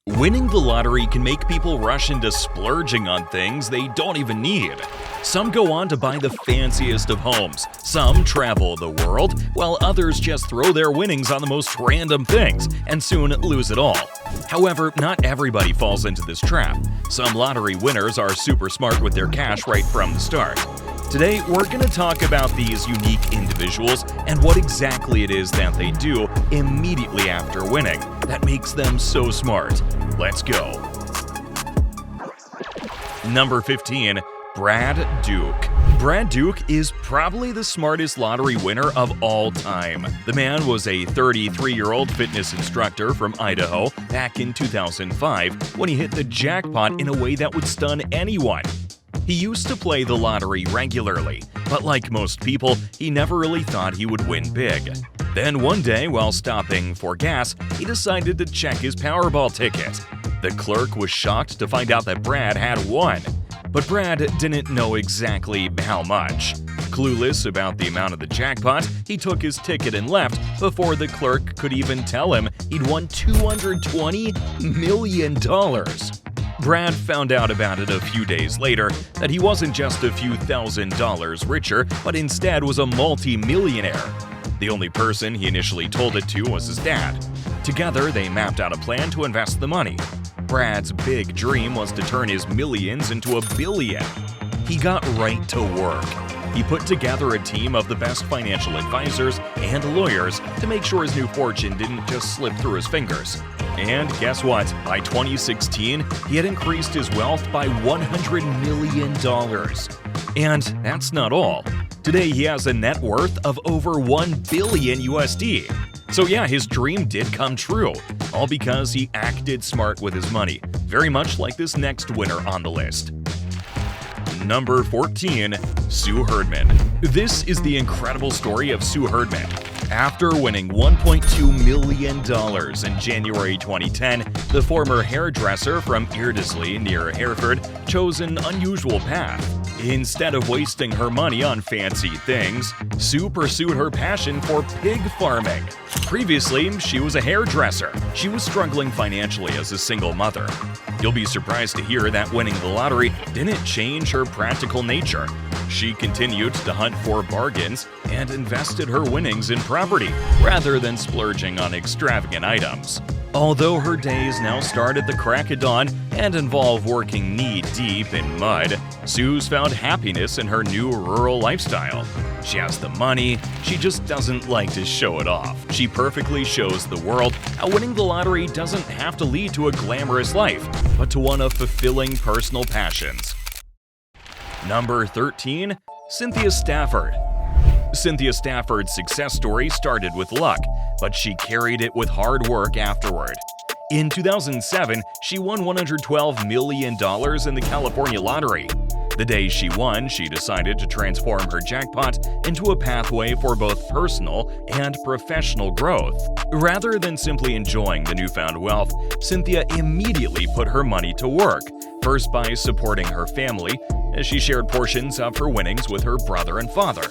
Winning the lottery can make people rush into splurging on things they don't even need. Some go on to buy the fanciest of homes, some travel the world, while others just throw their winnings on the most random things and soon lose it all. However, not everybody falls into this trap. Some lottery winners are super smart with their cash right from the start. Today, we're going to talk about these unique individuals and what exactly it is that they do immediately after winning that makes them so smart. Let's go. Number 15. Brad Duke. Brad Duke is probably the smartest lottery winner of all time. The man was a 33-year-old fitness instructor from Idaho back in 2005 when he hit the jackpot in a way that would stun anyone. He used to play the lottery regularly, but like most people, he never really thought he would win big. Then one day, while stopping for gas, he decided to check his Powerball ticket. The clerk was shocked to find out that Brad had won. But Brad didn't know exactly how much. Clueless about the amount of the jackpot, he took his ticket and left before the clerk could even tell him he'd won $220 million. Brad found out about it a few days later that he wasn't just a few $1,000s richer, but instead was a multi-millionaire. The only person he initially told it to was his dad. Together, they mapped out a plan to invest the money. Brad's big dream was to turn his millions into $1 billion. He got right to work. He put together a team of the best financial advisors and lawyers to make sure his new fortune didn't just slip through his fingers. And guess what? By 2016, he had increased his wealth by $100 million. And that's not all. Today, he has a net worth of over $1 billion USD. So yeah, his dream did come true, all because he acted smart with his money, very much like this next winner on the list. Number 14. Sue Herdman. This is the incredible story of Sue Herdman. After winning $1.2 million in January 2010, the former hairdresser from Eardisley near Hereford chose an unusual path. Instead of wasting her money on fancy things, Sue pursued her passion for pig farming. Previously, she was a hairdresser. She was struggling financially as a single mother. You'll be surprised to hear that winning the lottery didn't change her practical nature. She continued to hunt for bargains and invested her winnings in property rather than splurging on extravagant items. Although her days now start at the crack of dawn and involve working knee-deep in mud, Sue's found happiness in her new rural lifestyle. She has the money, she just doesn't like to show it off. She perfectly shows the world how winning the lottery doesn't have to lead to a glamorous life, but to one of fulfilling personal passions. Number 13. Cynthia Stafford. Cynthia Stafford's success story started with luck, but she carried it with hard work afterward. In 2007, she won $112 million in the California lottery. The day she won, she decided to transform her jackpot into a pathway for both personal and professional growth. Rather than simply enjoying the newfound wealth, Cynthia immediately put her money to work, first by supporting her family, as she shared portions of her winnings with her brother and father.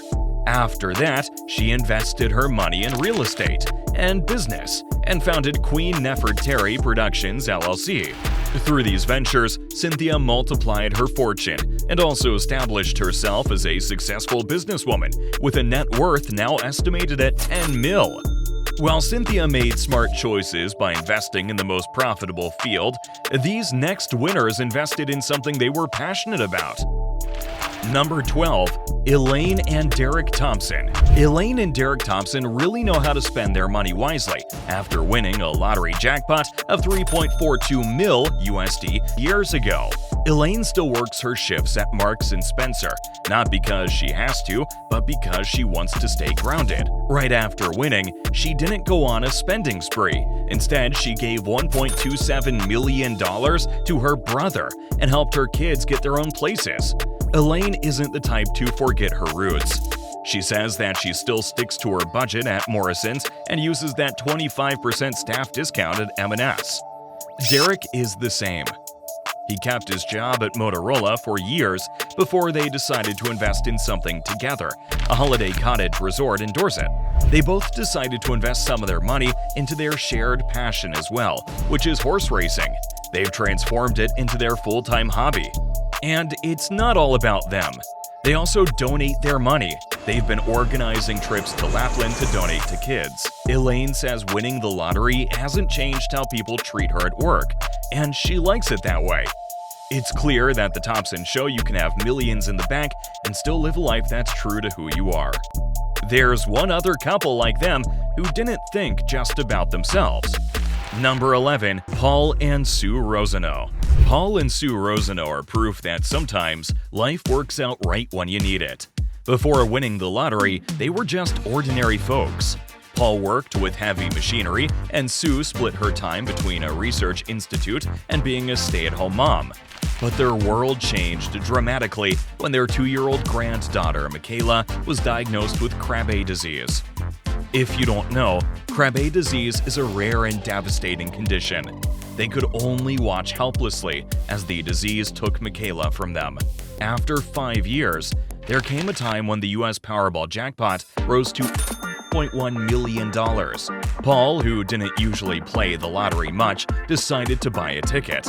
After that, she invested her money in real estate and business and founded Queen Nefertari Productions LLC. Through these ventures, Cynthia multiplied her fortune and also established herself as a successful businesswoman with a net worth now estimated at $10 million. While Cynthia made smart choices by investing in the most profitable field, these next winners invested in something they were passionate about. Number 12. Elaine and Derek Thompson. Elaine and Derek Thompson really know how to spend their money wisely after winning a lottery jackpot of $3.42 million USD years ago. Elaine still works her shifts at Marks & Spencer, not because she has to, but because she wants to stay grounded. Right after winning, she didn't go on a spending spree. Instead, she gave $1.27 million to her brother and helped her kids get their own places. Elaine isn't the type to forget her roots. She says that she still sticks to her budget at Morrison's and uses that 25% staff discount at M&S. Derek is the same. He kept his job at Motorola for years before they decided to invest in something together, a holiday cottage resort in Dorset. They both decided to invest some of their money into their shared passion as well, which is horse racing. They've transformed it into their full-time hobby. And it's not all about them. They also donate their money. They've been organizing trips to Lapland to donate to kids. Elaine says winning the lottery hasn't changed how people treat her at work, and she likes it that way. It's clear that the Thompson show you can have millions in the bank and still live a life that's true to who you are. There's one other couple like them who didn't think just about themselves. Number 11. Paul and Sue Rosano. Paul and Sue Rosano are proof that sometimes life works out right when you need it. Before winning the lottery, they were just ordinary folks. Paul worked with heavy machinery, and Sue split her time between a research institute and being a stay-at-home mom. But their world changed dramatically when their 2-year-old granddaughter, Michaela, was diagnosed with Krabbe disease. If you don't know, Krabbe disease is a rare and devastating condition. They could only watch helplessly as the disease took Michaela from them. After 5 years, there came a time when the US Powerball jackpot rose to $1.1 million. Paul, who didn't usually play the lottery much, decided to buy a ticket.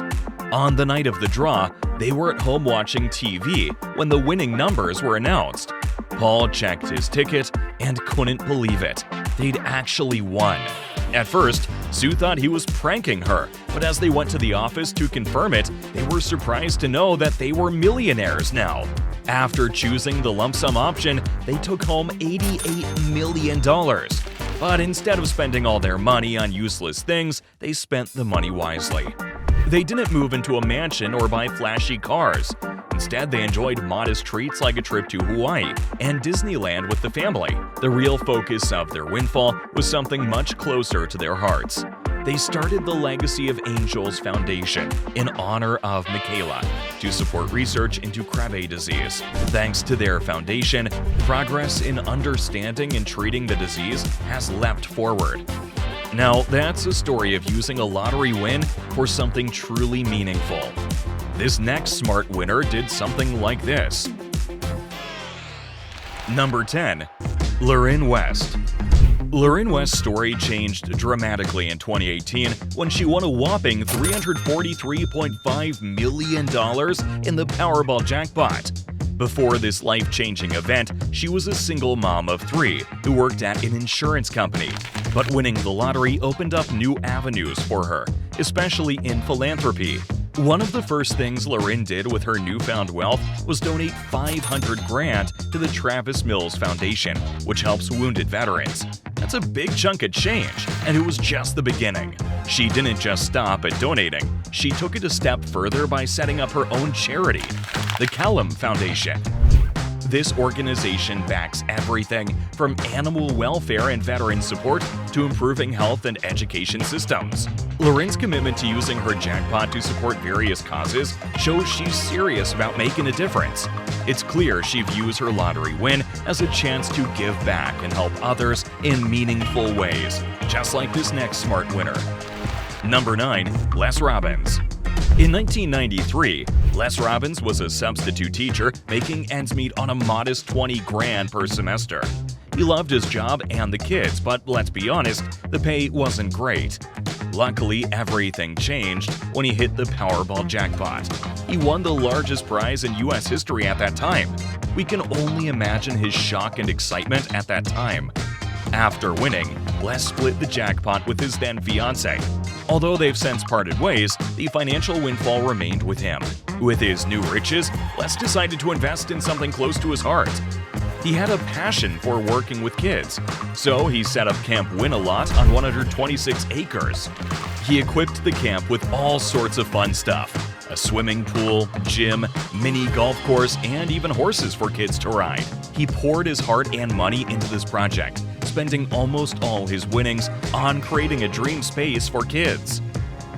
On the night of the draw, they were at home watching TV when the winning numbers were announced. Paul checked his ticket and couldn't believe it. They'd actually won. At first, Sue thought he was pranking her, but as they went to the office to confirm it, they were surprised to know that they were millionaires now. After choosing the lump sum option, they took home $88 million. But instead of spending all their money on useless things, they spent the money wisely. They didn't move into a mansion or buy flashy cars. Instead, they enjoyed modest treats like a trip to Hawaii and Disneyland with the family. The real focus of their windfall was something much closer to their hearts. They started the Legacy of Angels Foundation in honor of Michaela to support research into Krabbe disease. Thanks to their foundation, progress in understanding and treating the disease has leapt forward. Now, that's a story of using a lottery win for something truly meaningful. This next smart winner did something like this. Number 10. Lorraine West. Lorraine West's story changed dramatically in 2018 when she won a whopping $343.5 million in the Powerball jackpot. Before this life-changing event, she was a single mom of 3 who worked at an insurance company. But winning the lottery opened up new avenues for her, especially in philanthropy. One of the first things Lorraine did with her newfound wealth was donate $500,000 to the Travis Mills Foundation, which helps wounded veterans. That's a big chunk of change, and it was just the beginning. She didn't just stop at donating. She took it a step further by setting up her own charity, the Callum Foundation. This organization backs everything from animal welfare and veteran support to improving health and education systems. Lorraine's commitment to using her jackpot to support various causes shows she's serious about making a difference. It's clear she views her lottery win as a chance to give back and help others in meaningful ways, just like this next smart winner. Number 9. Les Robbins. In 1993, Les Robbins was a substitute teacher making ends meet on a modest $20,000 per semester. He loved his job and the kids, but let's be honest, the pay wasn't great. Luckily, everything changed when he hit the Powerball jackpot. He won the largest prize in US history at that time. We can only imagine his shock and excitement at that time. After winning, Les split the jackpot with his then-fiancée. Although they've since parted ways, the financial windfall remained with him. With his new riches, Les decided to invest in something close to his heart. He had a passion for working with kids, so he set up Camp Win-A-Lot on 126 acres. He equipped the camp with all sorts of fun stuff: a swimming pool, gym, mini golf course, and even horses for kids to ride. He poured his heart and money into this project, spending almost all his winnings on creating a dream space for kids.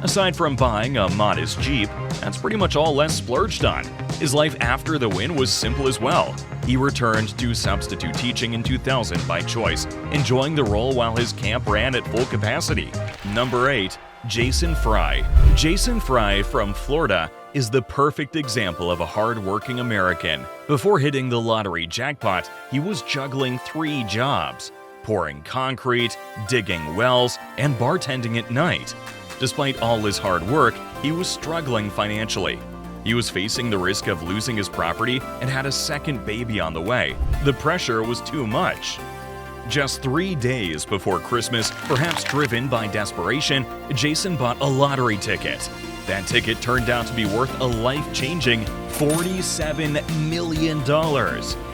Aside from buying a modest Jeep, that's pretty much all Les splurged on. His life after the win was simple as well. He returned to substitute teaching in 2000 by choice, enjoying the role while his camp ran at full capacity. Number 8. Jason Fry. Jason Fry from Florida is the perfect example of a hard-working American. Before hitting the lottery jackpot, he was juggling 3 jobs. pouring concrete, digging wells, and bartending at night. Despite all his hard work, he was struggling financially. He was facing the risk of losing his property and had a second baby on the way. The pressure was too much. Just 3 days before Christmas, perhaps driven by desperation, Jason bought a lottery ticket. That ticket turned out to be worth a life-changing $47 million.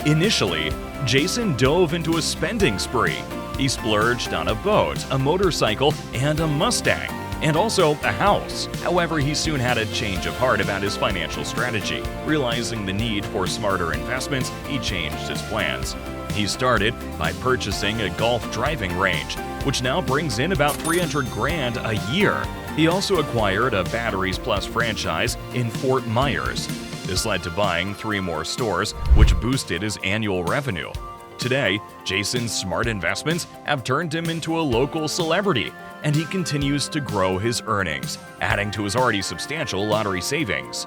Initially, Jason dove into a spending spree. He splurged on a boat, a motorcycle, and a Mustang, and also a house. However, he soon had a change of heart about his financial strategy. Realizing the need for smarter investments, he changed his plans. He started by purchasing a golf driving range, which now brings in about $300,000 a year. He also acquired a Batteries Plus franchise in Fort Myers. This led to buying 3 more stores, which boosted his annual revenue. Today, Jason's smart investments have turned him into a local celebrity, and he continues to grow his earnings, adding to his already substantial lottery savings.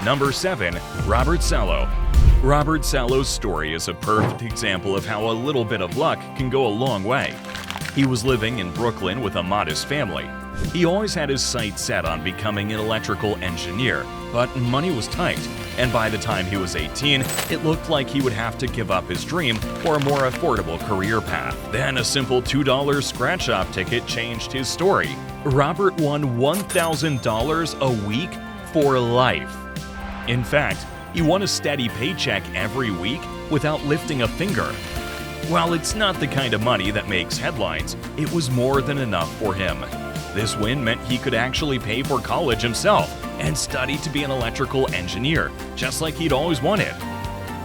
Number 7. Robert Sallow. Robert Sallow's story is a perfect example of how a little bit of luck can go a long way. He was living in Brooklyn with a modest family. He always had his sights set on becoming an electrical engineer, but money was tight, and by the time he was 18, it looked like he would have to give up his dream for a more affordable career path. Then a simple $2 scratch-off ticket changed his story. Robert won $1,000 a week for life. In fact, he won a steady paycheck every week without lifting a finger. While it's not the kind of money that makes headlines, it was more than enough for him. This win meant he could actually pay for college himself and study to be an electrical engineer, just like he'd always wanted.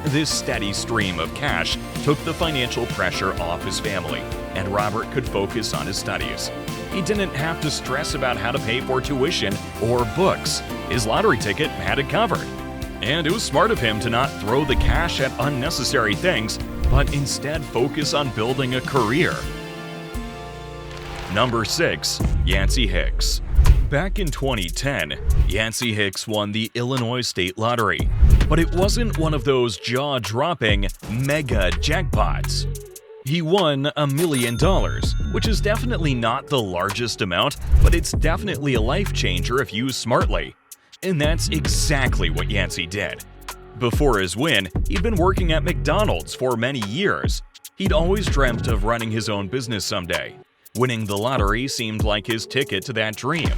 This steady stream of cash took the financial pressure off his family, and Robert could focus on his studies. He didn't have to stress about how to pay for tuition or books. His lottery ticket had it covered. And it was smart of him to not throw the cash at unnecessary things, but instead focus on building a career. Number 6. Yancey Hicks. Back in 2010, Yancey Hicks won the Illinois State Lottery, but it wasn't one of those jaw-dropping mega jackpots. He won $1 million, which is definitely not the largest amount, but it's definitely a life changer if used smartly. And that's exactly what Yancey did. Before his win, he'd been working at McDonald's for many years. He'd always dreamt of running his own business someday. Winning the lottery seemed like his ticket to that dream.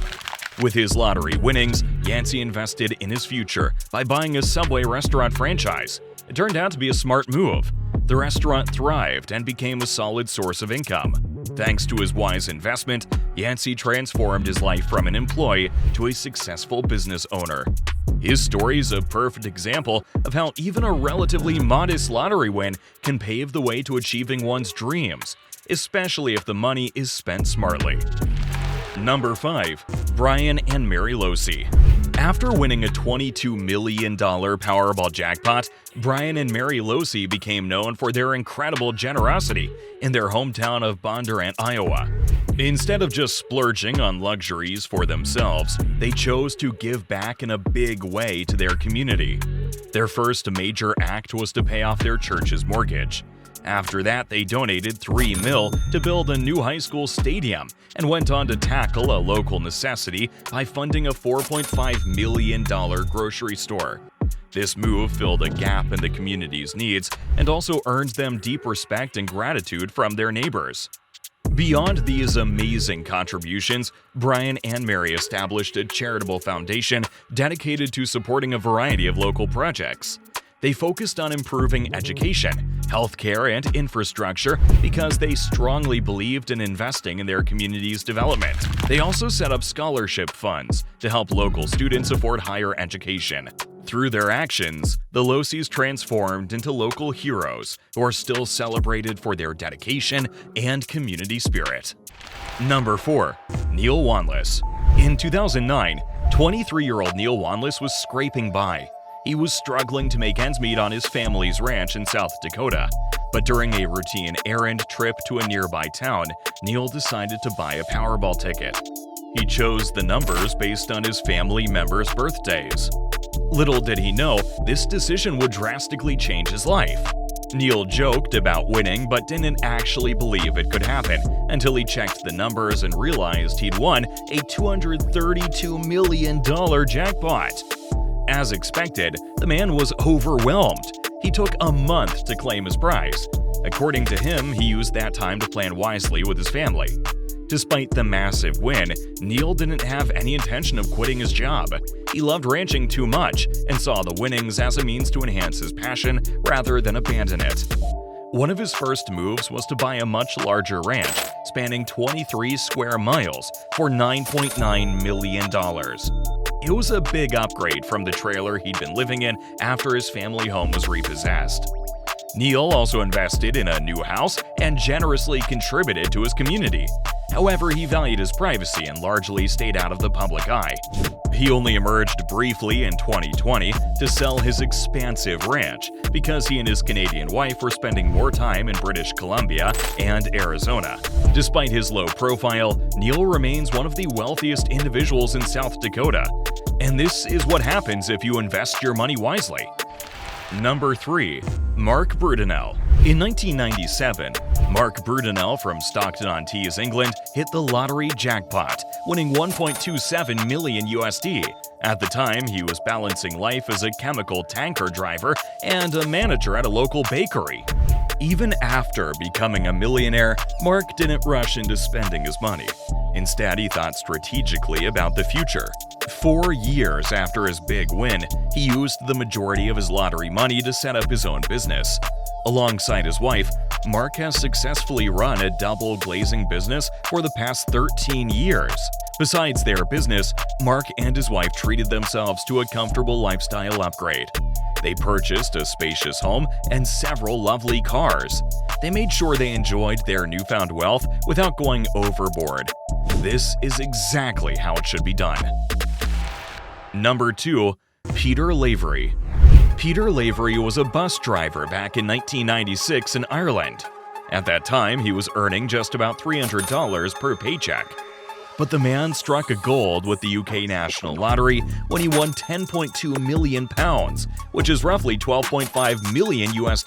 With his lottery winnings, Yancey invested in his future by buying a Subway restaurant franchise. It turned out to be a smart move. The restaurant thrived and became a solid source of income. Thanks to his wise investment, Yancey transformed his life from an employee to a successful business owner. His story is a perfect example of how even a relatively modest lottery win can pave the way to achieving one's dreams, especially if the money is spent smartly. Number 5. Brian and Mary Losi. After winning a $22 million Powerball jackpot, Brian and Mary Losi became known for their incredible generosity in their hometown of Bondurant, Iowa. Instead of just splurging on luxuries for themselves, they chose to give back in a big way to their community. Their first major act was to pay off their church's mortgage. After that, they donated $3 million to build a new high school stadium and went on to tackle a local necessity by funding a $4.5 million grocery store. This move filled a gap in the community's needs and also earned them deep respect and gratitude from their neighbors. Beyond these amazing contributions, Brian and Mary established a charitable foundation dedicated to supporting a variety of local projects. They focused on improving education, healthcare, and infrastructure because they strongly believed in investing in their community's development. They also set up scholarship funds to help local students afford higher education. Through their actions, the Losis transformed into local heroes who are still celebrated for their dedication and community spirit. Number 4. Neil Wanless. In 2009, 23-year-old Neil Wanless was scraping by. He was struggling to make ends meet on his family's ranch in South Dakota. But during a routine errand trip to a nearby town, Neil decided to buy a Powerball ticket. He chose the numbers based on his family members' birthdays. Little did he know, this decision would drastically change his life. Neil joked about winning but didn't actually believe it could happen until he checked the numbers and realized he'd won a $232 million jackpot. As expected, the man was overwhelmed. He took a month to claim his prize. According to him, he used that time to plan wisely with his family. Despite the massive win, Neil didn't have any intention of quitting his job. He loved ranching too much and saw the winnings as a means to enhance his passion rather than abandon it. One of his first moves was to buy a much larger ranch, spanning 23 square miles, for $9.9 million. It was a big upgrade from the trailer he'd been living in after his family home was repossessed. Neil also invested in a new house and generously contributed to his community. However, he valued his privacy and largely stayed out of the public eye. He only emerged briefly in 2020 to sell his expansive ranch because he and his Canadian wife were spending more time in British Columbia and Arizona. Despite his low profile, Neil remains one of the wealthiest individuals in South Dakota. And this is what happens if you invest your money wisely. Number 3. Mark Brudenell. In 1997, Mark Brudenell from Stockton-on-Tees, England, hit the lottery jackpot, winning $1.27 million USD. At the time, he was balancing life as a chemical tanker driver and a manager at a local bakery. Even after becoming a millionaire, Mark didn't rush into spending his money. Instead, he thought strategically about the future. 4 years after his big win, he used the majority of his lottery money to set up his own business. Alongside his wife, Mark has successfully run a double glazing business for the past 13 years. Besides their business, Mark and his wife treated themselves to a comfortable lifestyle upgrade. They purchased a spacious home and several lovely cars. They made sure they enjoyed their newfound wealth without going overboard. This is exactly how it should be done. Number 2. Peter Lavery. Peter Lavery was a bus driver back in 1996 in Ireland. At that time, he was earning just about $300 per paycheck. But the man struck a gold with the UK National Lottery when he won £10.2 million, which is roughly $12.5 million US.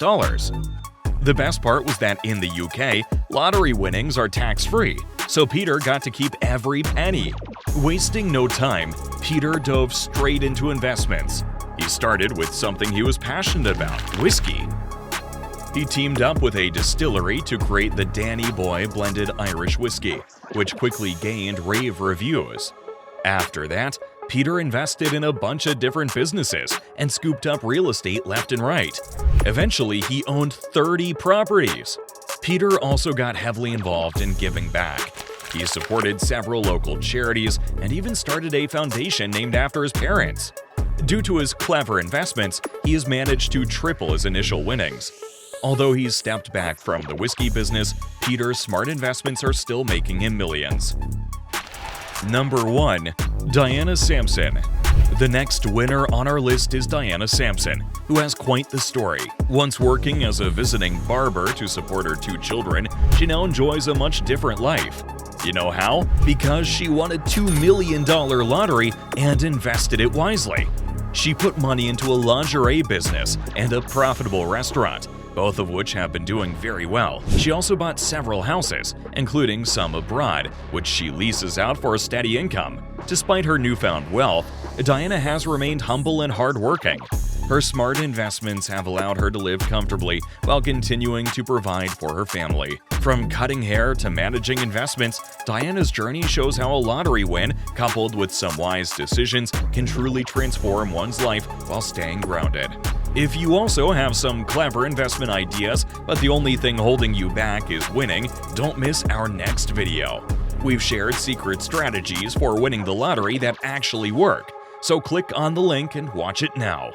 The best part was that in the UK, lottery winnings are tax-free, so Peter got to keep every penny. Wasting no time, Peter dove straight into investments. He started with something he was passionate about, whiskey. He teamed up with a distillery to create the Danny Boy blended Irish whiskey, which quickly gained rave reviews. After that, Peter invested in a bunch of different businesses and scooped up real estate left and right. Eventually, he owned 30 properties. Peter also got heavily involved in giving back. He supported several local charities and even started a foundation named after his parents. Due to his clever investments, he has managed to triple his initial winnings. Although he's stepped back from the whiskey business, Peter's smart investments are still making him millions. Number 1. Diana Sampson. The next winner on our list is Diana Sampson, who has quite the story. Once working as a visiting barber to support her 2 children, she now enjoys a much different life. You know how? Because she won a $2 million lottery and invested it wisely. She put money into a lingerie business and a profitable restaurant, both of which have been doing very well. She also bought several houses, including some abroad, which she leases out for a steady income. Despite her newfound wealth, Diana has remained humble and hardworking. Her smart investments have allowed her to live comfortably while continuing to provide for her family. From cutting hair to managing investments, Diana's journey shows how a lottery win, coupled with some wise decisions, can truly transform one's life while staying grounded. If you also have some clever investment ideas, but the only thing holding you back is winning, don't miss our next video. We've shared secret strategies for winning the lottery that actually work, so click on the link and watch it now.